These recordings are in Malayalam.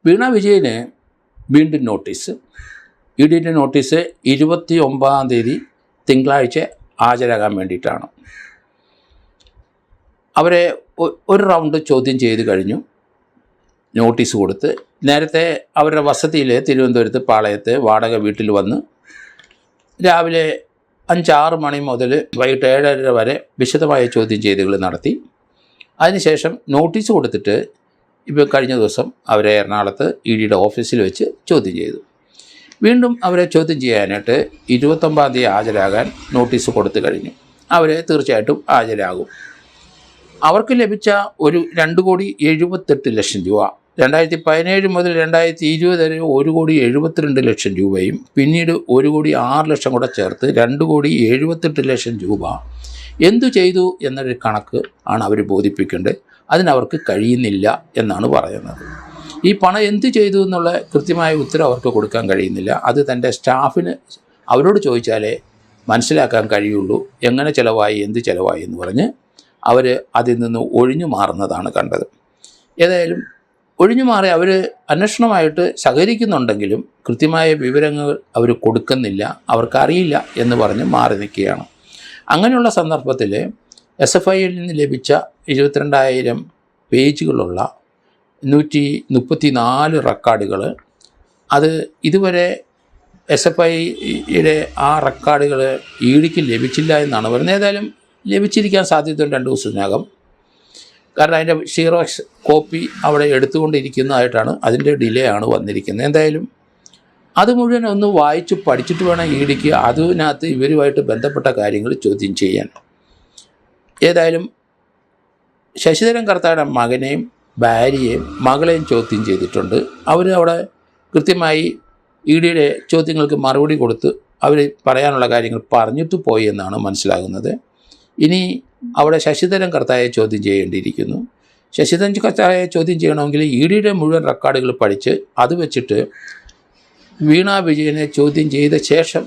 വീണ വിജയന് വീണ്ടും നോട്ടീസ്. EDയുടെ നോട്ടീസ് 29-ാം തീയതി തിങ്കളാഴ്ച ഹാജരാകാൻ വേണ്ടിയിട്ടാണ്. അവരെ ഒരു റൗണ്ട് ചോദ്യം ചെയ്ത് കഴിഞ്ഞു, നോട്ടീസ് കൊടുത്ത്. നേരത്തെ അവരുടെ വസതിയിൽ തിരുവനന്തപുരത്ത് പാളയത്ത് വാടക വീട്ടിൽ വന്ന് രാവിലെ 5-6 മണി മുതൽ വൈകിട്ട് 7:30 വരെ വിശദമായ ചോദ്യം ചെയ്തുകൾ നടത്തി. അതിനുശേഷം നോട്ടീസ് കൊടുത്തിട്ട് ഇപ്പോൾ കഴിഞ്ഞ ദിവസം അവരെ എറണാകുളത്ത് EDയുടെ ഓഫീസിൽ വെച്ച് ചോദ്യം ചെയ്തു. വീണ്ടും അവരെ ചോദ്യം ചെയ്യാനായിട്ട് 29-ാം തീയതി ഹാജരാകാൻ നോട്ടീസ് കൊടുത്തു കഴിഞ്ഞു. അവർ തീർച്ചയായിട്ടും ഹാജരാകും. അവർക്ക് ലഭിച്ച ഒരു 2,78,00,000 രൂപ, 2017 മുതൽ 2020 വരെ 1,72,00,000 രൂപയും പിന്നീട് 1,06,00,000 കൂടെ ചേർത്ത് 2,78,00,000 രൂപ എന്തു ചെയ്തു എന്നൊരു കണക്ക് ആണ് അവർ ബോധിപ്പിക്കേണ്ടത്. അതിനവർക്ക് കഴിയുന്നില്ല എന്നാണ് പറയുന്നത്. ഈ പണം എന്തു ചെയ്തു എന്നുള്ള കൃത്യമായ ഉത്തരം അവർക്ക് കൊടുക്കാൻ കഴിയുന്നില്ല. അത് തൻ്റെ സ്റ്റാഫിന് അവരോട് ചോദിച്ചാലേ മനസ്സിലാക്കാൻ കഴിയുള്ളൂ. എങ്ങനെ ചിലവായി, എന്ത് ചിലവായി എന്ന് പറഞ്ഞ് അവർ അതിൽ നിന്ന് ഒഴിഞ്ഞു മാറുന്നതാണ് കണ്ടത്. ഏതായാലും ഒഴിഞ്ഞു മാറി അവർ അന്വേഷണമായിട്ട് സഹകരിക്കുന്നുണ്ടെങ്കിലും കൃത്യമായ വിവരങ്ങൾ അവർ കൊടുക്കുന്നില്ല, അവർക്കറിയില്ല എന്ന് പറഞ്ഞ് മാറി നിൽക്കുകയാണ്. അങ്ങനെയുള്ള സന്ദർഭത്തിൽ SFIയിൽ നിന്ന് ലഭിച്ച 22,000 പേജുകളുള്ള 134 റെക്കോർഡുകൾ, അത് ഇതുവരെ SFIയുടെ ആ റെക്കോർഡുകൾ EDക്ക് ലഭിച്ചില്ല എന്നാണ് പറയുന്നത്. ഏതായാലും ലഭിച്ചിരിക്കാൻ സാധ്യതയുണ്ട് 2 ദിവസത്തിനകം. കാരണം അതിൻ്റെ സീറോക്സ് കോപ്പി അവിടെ എടുത്തുകൊണ്ടിരിക്കുന്നതായിട്ടാണ്, അതിൻ്റെ ഡിലേ ആണ് വന്നിരിക്കുന്നത്. എന്തായാലും അത് മുഴുവൻ ഒന്ന് വായിച്ച് പഠിച്ചിട്ട് വേണം EDക്ക് അതിനകത്ത് ഇവരുമായിട്ട് ബന്ധപ്പെട്ട കാര്യങ്ങൾ ചോദ്യം ചെയ്യാൻ. ഏതായാലും ശശിധരൻ കർത്തായുടെ മകനെയും ഭാര്യയെയും മകളെയും ചോദ്യം ചെയ്തിട്ടുണ്ട്. അവർ അവിടെ കൃത്യമായി EDയുടെ ചോദ്യങ്ങൾക്ക് മറുപടി കൊടുത്ത് അവർ പറയാനുള്ള കാര്യങ്ങൾ പറഞ്ഞിട്ട് പോയി എന്നാണ് മനസ്സിലാകുന്നത്. ഇനി അവിടെ ശശിധരൻ കർത്തായെ ചോദ്യം ചെയ്യേണ്ടിയിരിക്കുന്നു. ശശിധരൻ കർത്തായെ ചോദ്യം ചെയ്യണമെങ്കിൽ EDയുടെ മുഴുവൻ റെക്കോർഡുകൾ പഠിച്ച് അത് വെച്ചിട്ട് വീണ വിജയനെ ചോദ്യം ചെയ്ത ശേഷം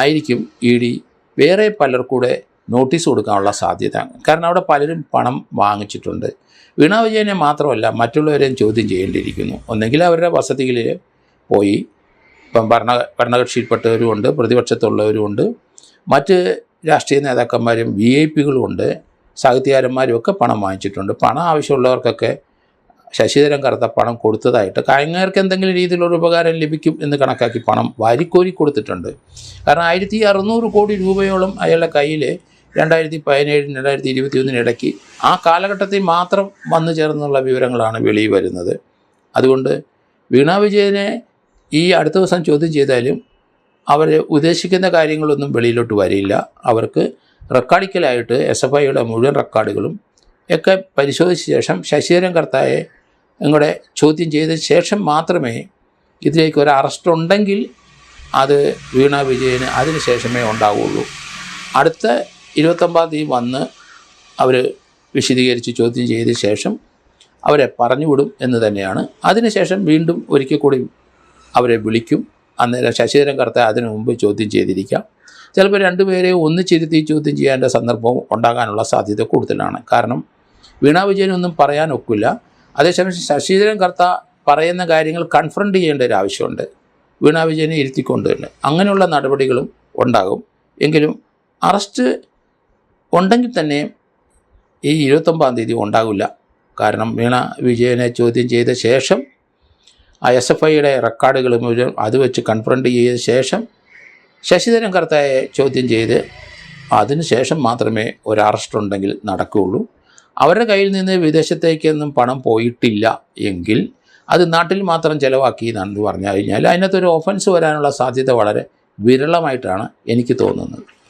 ആയിരിക്കും ED വേറെ പലർക്കൂടെ നോട്ടീസ് കൊടുക്കാനുള്ള സാധ്യത. കാരണം അവിടെ പലരും പണം വാങ്ങിച്ചിട്ടുണ്ട്. വീണ വിജയനെ മാത്രമല്ല മറ്റുള്ളവരെയും ചോദ്യം ചെയ്യേണ്ടിയിരിക്കുന്നു. ഒന്നെങ്കിൽ അവരുടെ വസതിയിൽ പോയി, ഇപ്പം ഭരണകക്ഷിയിൽപ്പെട്ടവരുമുണ്ട്, പ്രതിപക്ഷത്തുള്ളവരുമുണ്ട്, മറ്റ് രാഷ്ട്രീയ നേതാക്കന്മാരും VIP-കളും ഉണ്ട്, സാഹിത്യകാരന്മാരും ഒക്കെ പണം വാങ്ങിച്ചിട്ടുണ്ട്. പണം ആവശ്യമുള്ളവർക്കൊക്കെ ശശിധരൻ കർത്ത പണം കൊടുത്തതായിട്ട് അങ്ങേർക്ക് എന്തെങ്കിലും രീതിയിലൊരു ഉപകാരം ലഭിക്കും എന്ന് കണക്കാക്കി പണം വാരിക്കോരി കൊടുത്തിട്ടുണ്ട്. കാരണം 1,600 കോടി രൂപയോളം അയാളുടെ കയ്യിൽ 2017-2021 ഇടയ്ക്ക് ആ കാലഘട്ടത്തിൽ മാത്രം വന്നു ചേർന്നുള്ള വിവരങ്ങളാണ് വെളിയിൽ വരുന്നത്. അതുകൊണ്ട് വീണ വിജയനെ ഈ അടുത്ത ദിവസം ചോദ്യം ചെയ്താലും അവർ ഉദ്ദേശിക്കുന്ന കാര്യങ്ങളൊന്നും വെളിയിലോട്ട് വരില്ല. അവർക്ക് റെക്കോർഡിക്കലായിട്ട് SFIയുടെ മുഴുവൻ റെക്കോർഡുകളും ഒക്കെ പരിശോധിച്ച ശേഷം ശശിധരൻ കർത്തായെ ഇങ്ങോട്ട് ചോദ്യം ചെയ്ത ശേഷം മാത്രമേ ഇതിലേക്ക് ഒരു അറസ്റ്റ് ഉണ്ടെങ്കിൽ അത് വീണ വിജയന് അതിന് ശേഷമേ ഉണ്ടാവുകയുള്ളൂ. അടുത്ത 29-ാം തീയതി വന്ന് അവർ വിശദീകരിച്ച് ചോദ്യം ചെയ്ത ശേഷം അവരെ പറഞ്ഞുവിടും എന്ന് തന്നെയാണ്. അതിനുശേഷം വീണ്ടും ഒരിക്കൽ കൂടി അവരെ വിളിക്കും. അന്നേരം ശശിധരൻ കർത്ത അതിനു മുമ്പ് ചോദ്യം ചെയ്തിരിക്കാം. ചിലപ്പോൾ 2 പേരെ ഒന്നിച്ചിരുത്തി ചോദ്യം ചെയ്യേണ്ട സന്ദർഭം ഉണ്ടാകാനുള്ള സാധ്യത കൂടുതലാണ്. കാരണം വീണ വിജയനൊന്നും പറയാൻ ഒക്കില്ല. അതേസമയം ശശിധരൻ കർത്ത പറയുന്ന കാര്യങ്ങൾ കൺഫ്രണ്ട് ചെയ്യേണ്ട ഒരു ആവശ്യമുണ്ട്, വീണ വിജയനെ ഇരുത്തിക്കൊണ്ട് തന്നെ. അങ്ങനെയുള്ള നടപടികളും ഉണ്ടാകും. എങ്കിലും അറസ്റ്റ് ഉണ്ടെങ്കിൽ തന്നെ ഈ 29-ാം തീയതി ഉണ്ടാകില്ല. കാരണം വീണ വിജയനെ ചോദ്യം ചെയ്ത ശേഷം ആ SFIയുടെ റെക്കോർഡുകൾ മുഴുവൻ അത് വെച്ച് കൺഫ്രണ്ട് ചെയ്ത ശേഷം ശശിധരൻ കർത്തായെ ചോദ്യം ചെയ്ത് അതിന് ശേഷം മാത്രമേ ഒരു അറസ്റ്റ് ഉണ്ടെങ്കിൽ നടക്കുകയുള്ളൂ. അവരുടെ കയ്യിൽ നിന്ന് വിദേശത്തേക്കൊന്നും പണം പോയിട്ടില്ല എങ്കിൽ അത് നാട്ടിൽ മാത്രം ചിലവാക്കി എന്ന് പറഞ്ഞു കഴിഞ്ഞാൽ അതിനകത്തൊരു ഒഫൻസ് വരാനുള്ള സാധ്യത വളരെ വിരളമായിട്ടാണ് എനിക്ക് തോന്നുന്നത്.